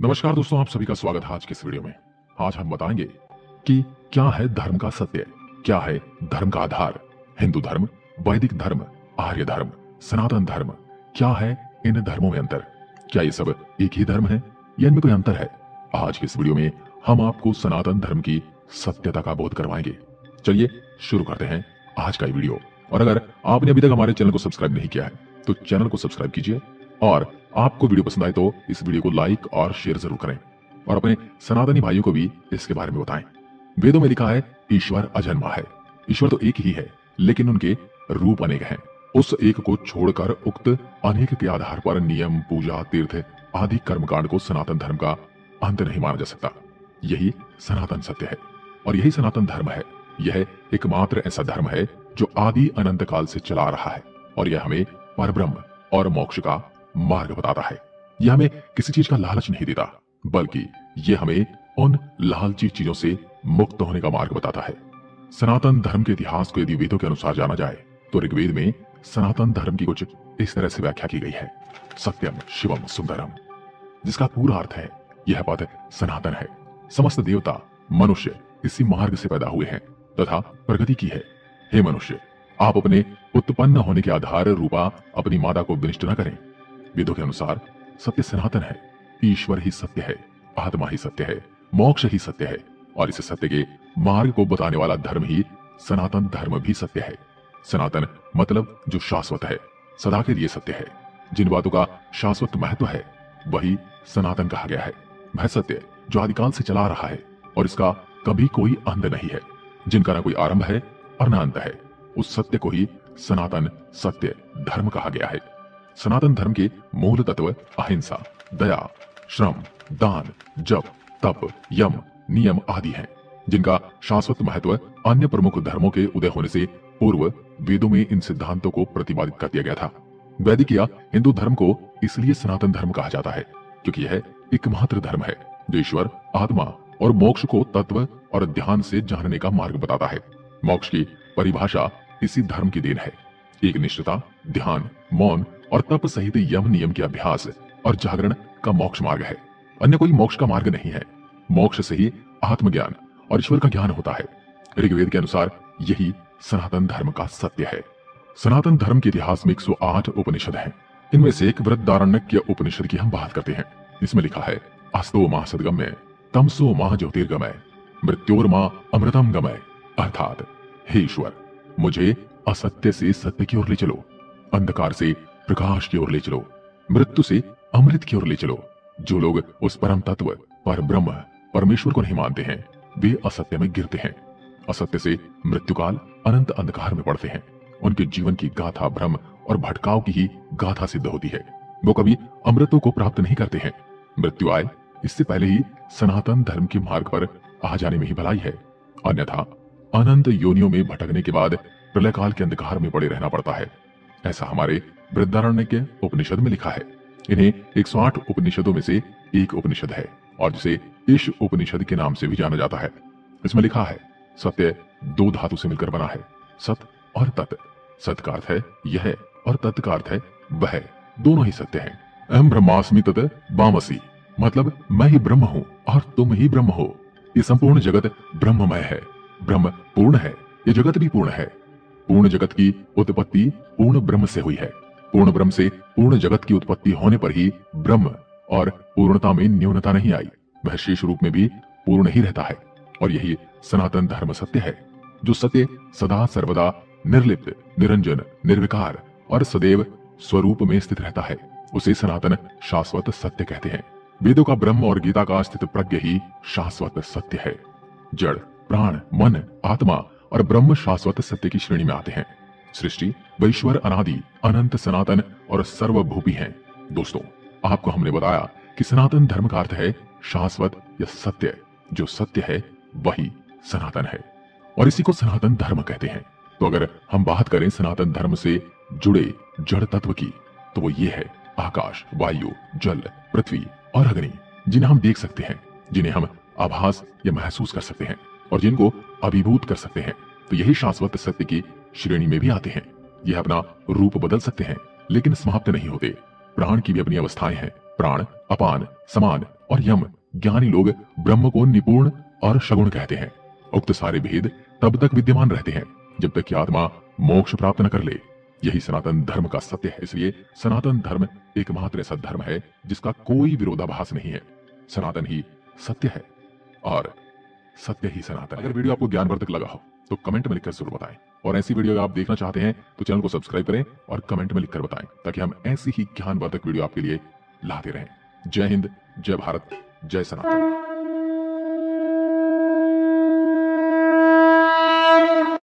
नमस्कार दोस्तों, आप सभी का स्वागत है आज के इस वीडियो में। आज हम बताएंगे कि क्या है धर्म का सत्य, क्या है धर्म का आधार। हिंदू धर्म, वैदिक धर्म, आर्य धर्म, सनातन धर्म, क्या है इन धर्मों में अंतर? क्या ये सब एक ही धर्म है या इनमें कोई अंतर है? आज के इस वीडियो में हम आपको सनातन धर्म की सत्यता का बोध करवाएंगे। चलिए शुरू करते हैं आज का ये वीडियो। और अगर आपने अभी तक हमारे चैनल को सब्सक्राइब नहीं किया है तो चैनल को सब्सक्राइब कीजिए, और आपको वीडियो पसंद आए तो इस वीडियो को लाइक और शेयर जरूर करें, और अपने सनातनी भाइयों को भी इसके बारे में बताएं। वेदों में लिखा है ईश्वर अजन्मा है। ईश्वर तो एक ही है, लेकिन उनके रूप अनेक हैं। उस एक को छोड़कर उक्त अनेक के आधार पर नियम, पूजा, तीर्थ आदि कर्मकांड को सनातन धर्म का अंत नहीं माना जा सकता। यही सनातन सत्य है और यही सनातन धर्म है। यह एकमात्र ऐसा धर्म है जो आदि अनंत काल से चला आ रहा है, और यह हमें परब्रह्म और मोक्ष का मार्ग बताता है। यह हमें किसी चीज का लालच नहीं देता, बल्कि यह हमें उन लालची चीजों से मुक्त होने का मार्ग बताता है। सनातन धर्म के इतिहास को यदि वेदों के अनुसार जाना जाए तो ऋग्वेद में सनातन धर्म की कुछ इस तरह से व्याख्या की गई है। सत्यम शिवम सुंदरम, जिसका पूरा अर्थ है यह पद सनातन है। समस्त देवता मनुष्य इसी मार्ग से पैदा हुए हैं तथा प्रगति की है। हे मनुष्य, आप अपने उत्पन्न होने के आधार रूपा अपनी माता को विनिष्ट न करें। वेदों के अनुसार सत्य सनातन है। ईश्वर ही सत्य है, आत्मा ही सत्य है, मोक्ष ही सत्य है, और इस सत्य के मार्ग को बताने वाला धर्म ही सनातन धर्म भी सत्य है। सनातन मतलब जो शाश्वत है, सदा के लिए सत्य है। जिन बातों का शाश्वत महत्व है वही सनातन कहा गया है। वह सत्य जो आदिकाल से चला आ रहा है और इसका कभी कोई अंत नहीं है, जिनका न कोई आरंभ है और न अंत है, उस सत्य को ही सनातन सत्य धर्म कहा गया है। सनातन धर्म के मूल तत्व अहिंसा, दया, श्रम, दान, जप, तप, यम, नियम आदि हैं, जिनका शाश्वत महत्व अन्य प्रमुख धर्मों के उदय होने से पूर्व वेदों में इन सिद्धांतों को प्रतिपादित कर दिया गया था। वैदिक या हिंदू धर्म को इसलिए सनातन धर्म कहा जाता है क्योंकि यह एकमात्र धर्म है जो ईश्वर, आत्मा और मोक्ष को तत्व और ध्यान से जानने का मार्ग बताता है। मोक्ष की परिभाषा इसी धर्म की देन है। एक निष्ठता, ध्यान, मौन और तप सहित यम नियम के अभ्यास और जागरण का मोक्ष मार्ग है। अन्य कोई मोक्ष का मार्ग नहीं है। मोक्ष से ही आत्मज्ञान और ईश्वर का ज्ञान होता है। ऋग्वेद के अनुसार यही सनातन धर्म का सत्य है। सनातन धर्म के इतिहास में 108 उपनिषद हैं। इनमें से एक बृहदारण्यक उपनिषद की हम बात करते हैं। इसमें लिखा है अस्तो माह सद्गमय, तमसो माह ज्योतिर्गमय, मृत्योर्मा अमृतम गमय। अर्थात हे ईश्वर, मुझे असत्य से सत्य की ओर ले चलो, अंधकार से प्रकाश की ओर ले चलो, मृत्यु से अमृत की ओर ले चलो। जो लोग उस परम तत्व पर ब्रह्म परमेश्वर को नहीं मानते हैं वे असत्य में गिरते हैं। असत्य से मृत्युकाल अनंत अंधकार में पड़ते हैं। उनके जीवन की गाथा भ्रम और भटकाव की ही गाथा सिद्ध होती है। वो कभी अमृतों को प्राप्त नहीं करते हैं। मृत्यु आए इससे पहले ही सनातन धर्म के मार्ग पर आ जाने में ही भलाई है, अन्यथा अनंत योनियों में भटकने के बाद प्रलय काल के अंधकार में पड़े रहना पड़ता है। ऐसा हमारे बृहदारण्यक उपनिषद में लिखा है। इन्हें 108 उपनिषदों में से एक उपनिषद है और जिसे ईश उपनिषद के नाम से भी जाना जाता है। इसमें लिखा है सत्य 2 धातु से मिलकर बना है, सत और तत्। सत का अर्थ है यह और तत् का अर्थ है वह, दोनों ही सत्य हैं। अहम ब्रह्मास्मि तत् वामसी, मतलब मैं ही ब्रह्म हूँ और तुम ही ब्रह्म हो। ये संपूर्ण जगत ब्रह्ममय है। ब्रह्म पूर्ण है, ये जगत भी पूर्ण है। पूर्ण जगत की उत्पत्ति पूर्ण ब्रह्म से हुई है। पूर्ण ब्रह्म से पूर्ण जगत की उत्पत्ति होने पर ही ब्रह्म और पूर्णता में न्यूनता नहीं आई, वह शेष रूप में भी पूर्ण ही रहता है। और यही सनातन धर्म सत्य है। जो सत्य सदा सर्वदा निर्लिप्त, निरंजन, निर्विकार और सदैव स्वरूप में स्थित रहता है उसे सनातन शाश्वत सत्य कहते हैं। वेदों का ब्रह्म और गीता का स्थित प्रज्ञ ही शाश्वत सत्य है। जड़, प्राण, मन, आत्मा और ब्रह्म शाश्वत सत्य की श्रेणी में आते हैं। सृष्टि व ईश्वर अनादि, अनंत, सनातन और सर्वभूपी हैं। दोस्तों, आपको हमने बताया कि सनातन धर्म का अर्थ है शाश्वत या सत्य। जो सत्य है वही सनातन है और इसी को सनातन धर्म कहते हैं। तो अगर हम बात करें सनातन धर्म से जुड़े जड़ तत्व की तो वो ये है आकाश, वायु, जल, पृथ्वी और अग्नि, जिन्हें हम देख सकते हैं, जिन्हें हम आभास या महसूस कर सकते हैं और जिनको अभिभूत कर सकते हैं। तो यही शाश्वत सत्य की श्रेणी में भी आते हैं। यह अपना रूप बदल सकते हैं लेकिन समाप्त नहीं होते। प्राण की भी अपनी अवस्थाएं हैं। प्राण अपान, समान और यम ज्ञानी लोग ब्रह्म को निपुण और सगुण कहते हैं। उक्त सारे भेद तब तक विद्यमान रहते हैं जब तक कि आत्मा मोक्ष प्राप्त न कर ले। यही सनातन धर्म का सत्य है। इसलिए सनातन धर्म एकमात्र ऐसा धर्म है जिसका कोई विरोधाभास नहीं है। सनातन ही सत्य है और सत्य ही सनातन है। अगर वीडियो आपको ज्ञानवर्धक लगा हो तो कमेंट में लिखकर जरूर बताएं, और ऐसी वीडियो अगर आप देखना चाहते हैं तो चैनल को सब्सक्राइब करें और कमेंट में लिखकर बताएं, ताकि हम ऐसी ही ज्ञानवर्धक वीडियो आपके लिए लाते रहें। जय हिंद, जय भारत, जय सनातन।